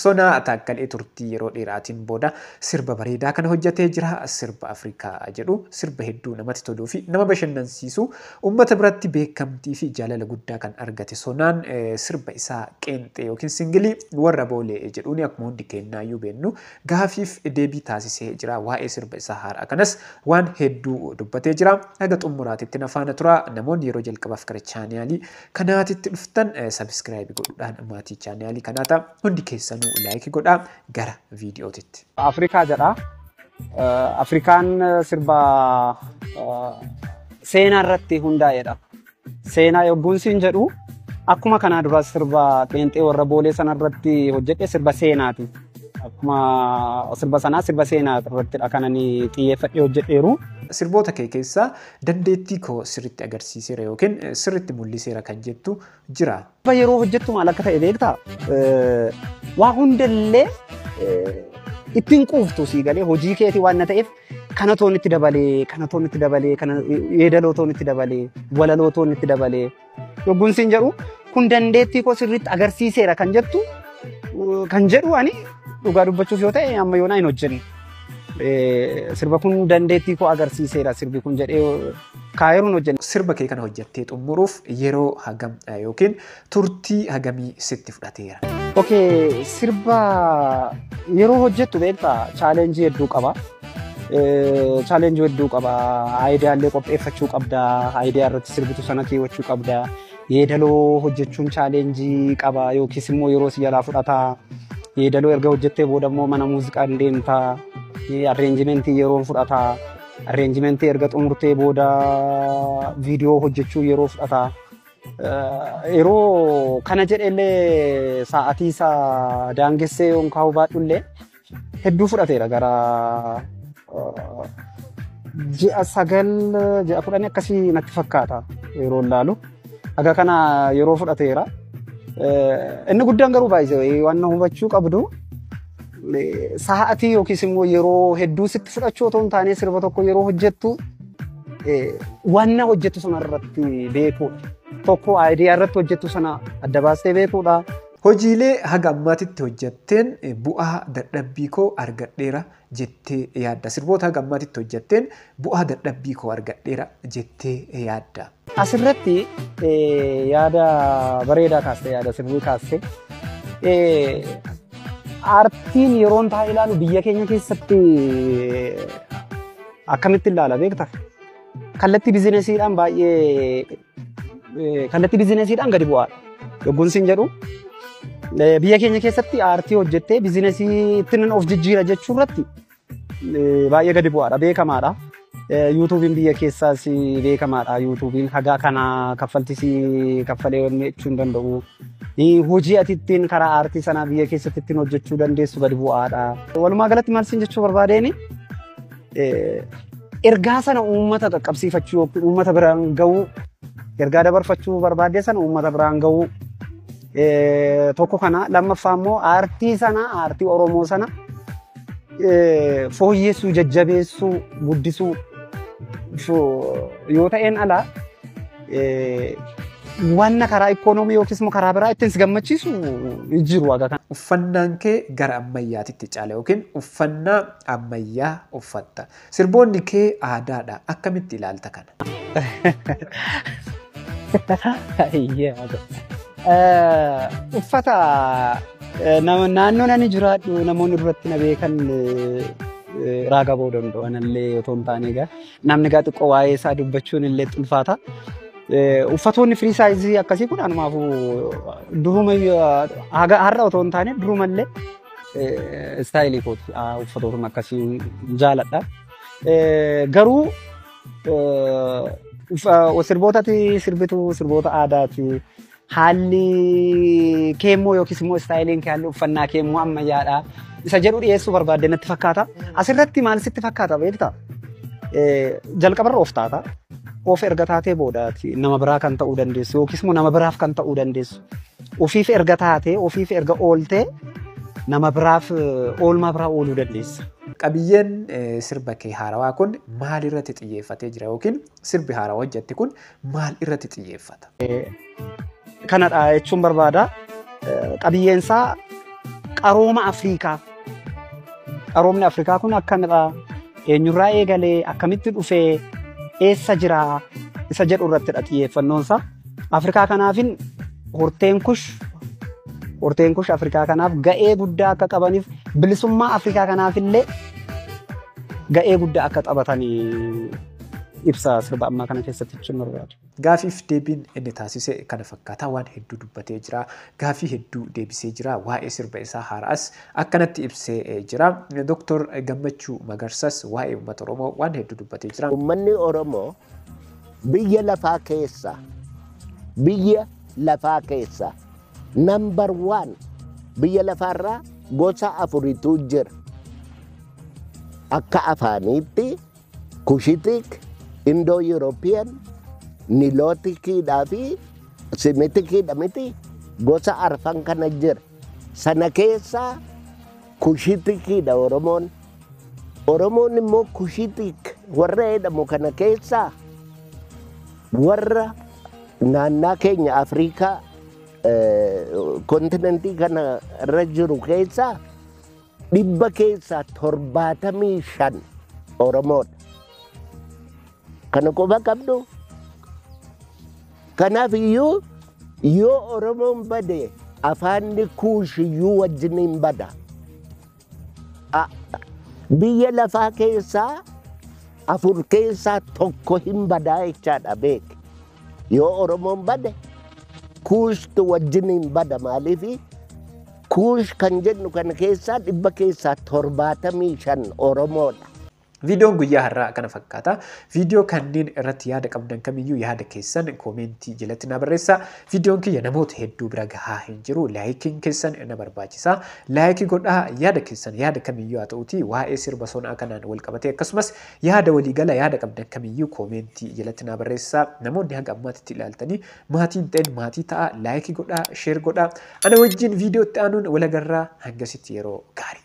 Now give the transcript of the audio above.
Sona takkalee turtii yeroo dheeraatiin booda sirba bareedaa kana hojjetee jira. Sirba Afrikaa jedhu sirba hedduu namatti toluu fi nama bashannansiisu uummata biratti beekamtii fi jaalala guddaa kan argate Sonaan sirba isaa qeenxee yookiin singilii warra boolee jedhuun akkuma hundi keenyaayyuu beennu gaafiif deebii taasisee jira. Waa'ee sirba isaa haaraa kanas waan hedduu dubbatee jira. Haga xumuraatitti nafaana tura. Namoonni yeroo jalqabaaf gara chaanaalii kanaatitti dhuftan sabiskiraayib godhuudhaan maatii chaanaalii kanaata hundi keessanuu like godha gara videootitti. Afrikaa jedha. Afrikaan sirba seenaa irratti hundaa'edha. Seenaa yogguun siin jedhu akkuma kanaa dura sirba qeenxee warra boolee sana irratti hojjedhe sirba seenaati. Akkuma sirba sanaa sirba seenaa irrattidha kan ani xiyyeeffadhee hojjedheeru. Sirboota kee keessaa dandeettii koo sirriitti agarsiiseera yookiin sirriitti mul'iseera kan jettu jira. Yeroo hojjettu maal akka ta'e beektaa? Waa hundallee ittiin quuftu sii galee hojii keetii waan ta'eef kana toon itti dabalee, kana toon itti dabalee, kana yeedaloo toon itti dabalee, walaloo toon itti dabalee. Yogguun siin jedhu kun dandeettii koo sirriitti agarsiiseera kan jettu kan jedhu ani dhugaa dubbachuuf yoo ta'e amma yoonaa hin hojjenne. Sirba kun dandeettii koo agarsiiseera sirbi kun jedhee kaayeruun hojjenne. Sirba kee kana hojjettee xumuruuf yeroo hagam yookiin turtii hagamii sitti fudhateera? Okay, sirba yeroo hojjettu beektaa chaalenjii hedduu qaba. Chaalenjii hedduu qaba. Aayidiyaalee qopheeffachuu qabda. Aayidiyaa irratti sirbitu sana keewwachuu qabda. Yeedaloo hojjechuun chaalenjii qaba yookiis immoo yeroo si jalaa fudhata. Yeedaloo erga hojjettee booda immoo mana muuziqaa deemta. Arrangementii yeroo fudhata. Arrangementii erga xumurtee booda viidiyoo hojjechuu yeroo fudhata. Yeroo kana jedhellee sa'aatii isaa daangessee yookaan baadhullee hedduu fudhateera gara ji'a 9 ji'a 10 akkasii natti fakkaata yeroo ilaalu. Aga kana yeroo fudhateera. Inni guddaan garuu baay'ee waan hubachuu qabdu sa'aatii yookiis immoo yeroo hedduu sitti fudhachuu otoo hin taane sirba tokko yeroo hojjettu waan hojjettu sana irratti beekuudha. Tokko aayidiyaa irratti hojjettu sana adda baastee beekuudha. Hojiilee haga ammaatitti hojjetteen bu'aa dadhabbii koo argadheera jettee yaadda. Sirboota haga ammaatitti hojjetteen bu'aa dadhabbii koo argadheera jettee yaadda. Asirratti yaada bareedaa kaastee yaada sirbii kaastee. Aartiin yeroon taa'ee ilaalu biyya keenya keessatti akkamitti ilaala beektaa? Kallattii biizinesiidhaan baay'ee kallattii biizinesiidhaan gadi bu'aadha. Yogguun siin jedhu biyya keenya keessatti aartii hojjettee biizinesii ittiin of jijjiira jechuu irratti baay'ee gadi bu'aadha beekamaadha. YouTubein biyya keessaas beekamaadha. YouTubein hagaa kana kaffaltii kaffalee jechuu hin danda'u. Hojii ati ittiin karaa aartii sanaa biyya keessatti ittiin hojjechuu dandeessu gadi bu'aadha. Walumaa galatti maal siin jechuu barbaadeen ergaa sana uummata qaqqabsiifachuu yookiin uummata biraan gahuu ergaa dabarfachuu barbaadee sana uummata biraan gahuu tokko kana lammaffaa immoo aartii sana aartii Oromoo sana fooyyessuu jajjabeessuu guddisuu yoo ta'een ala wanna karaa ikoonoomii yookiis immoo karaa biraa ittiin si gammachiisu jiru waga kana. Uffannaan kee gara ammayyaatitti caala yookiin uffannaa ammayyaa uffatta. Sirboonni kee aadaadha. Akkamitti ilaalta kana? Uffata naannoo nani jiraadhu namoonni duratti na beekan raaga ba'uu danda'u. Anallee otoo hin taane egaa namni gaa xiqqoo waa'ee isaa dubbachuun illee ulfaata. Uffatoonni firii saayizii akkasii kun anumaafu duruma har'a otoo hin taane durumallee istaayilii kooti uffatootuma akkasii jaaladha. Garuu sirbootatti sirbitu sirboota aadaati. Haalli keemmoo yookiis immoo istaayiliin haalli uffannaa keemmoo ammayyaadha. Isa jedhu dhiyeessuu barbaadde natti fakkaata. Asirratti maal sitti fakkaata beektaa? Jalqabarra of taata. Of erga taatee boodaati nama biraa kan ta'uu dandeessu yookiis immoo nama biraaf kan ta'uu dandeessu. Ofiif erga taatee ofiif erga ooltee nama biraaf oolmaa biraa ooluu dandeessa. Qabiyyeen sirba kee haarawaa kun maal irratti xiyyeeffatee jira yookiin sirbi haarawaa hojjette kun maal irratti xiyyeeffata? Kanadha jechuun barbaada. Qabiyyeensaa qarooma Afrikaa. Qaroomni Afrikaa kun akkamidha? Eenyurraa eegalee akkamitti dhufee eessa jira? Isa jedhu irrattidha xiyyeeffannoonsa. Afrikaa kanaafin horteen kush Afrikaa kanaaf ga'ee guddaa akka qabaniif bilisummaa Afrikaa kanaafillee ga'ee guddaa akka taphatanii ibsa sirba ammaa kana keessatti jechuun barbaada. Gaafiif deebiin inni taasise kana fakkaata waan hedduu dubbatee jira. Gaafii hedduu deebisee jira. Waa'ee sirba isaa haaraas akkanatti ibsee jira. Dr. Gammachuu Magarsas waa'ee uummata Oromoo waan hedduu dubbatee jira. Uummanni Oromoo biyya lafaa keessa number 1 biyya lafaarraa gosa 4tu jira. Akka afaaniitti Kushitik, Indo-European, Nilotikiidhaa fi Simitikiidha miti gosa 4 kana jira. Sana keessaa Kushitikiidha Oromoon. Oromoon immoo Kushitik warra jedhamu kana keessaa warra naannaa keenya Afrikaa kontinentii kana irra jiru keessaa 100 keessaa 75 Oromoodha. Kana quba qabdu. Kanaaf iyyuu yoo Oromoon bade afaanni Kuushiyyuu wajjiniin bada. Biyya lafaa keessaa 4 keessaa 1 hin badaa jechaadha beeki. Yoo Oromoon bade Kuushtu wajjiniin bada maaliifi Kuush kan jennu kana keessaa 100 keessaa 75 Oromoodha. Viidiyoon guyyaa har'aa kana fakkaata. Viidiyoo kanneen irratti yaada qabdan kamiyyuu yaada keessan koomentii jalatti na barreessaa. Viidiyoon kiyya namoota hedduu bira gahaa hin jiru. Laayikiin keessan na barbaachisa. Laayikii godhaa yaada keessan yaada kamiyyuu haa ta'uuti waa'ee sirba sonaa kanaan wal qabatee akkasumas yaada waliigala yaada qabdan kamiyyuu koomentii jalatti na barreessaa. Namoonni hanga ammaatti ilaaltanii maatiin ta'an maatii ta'a. Laayikii godhaa, sheer godhaa. Ana wajjin viidiyoo itti aanuun wal agarraa hangasitti yeroo gaarii.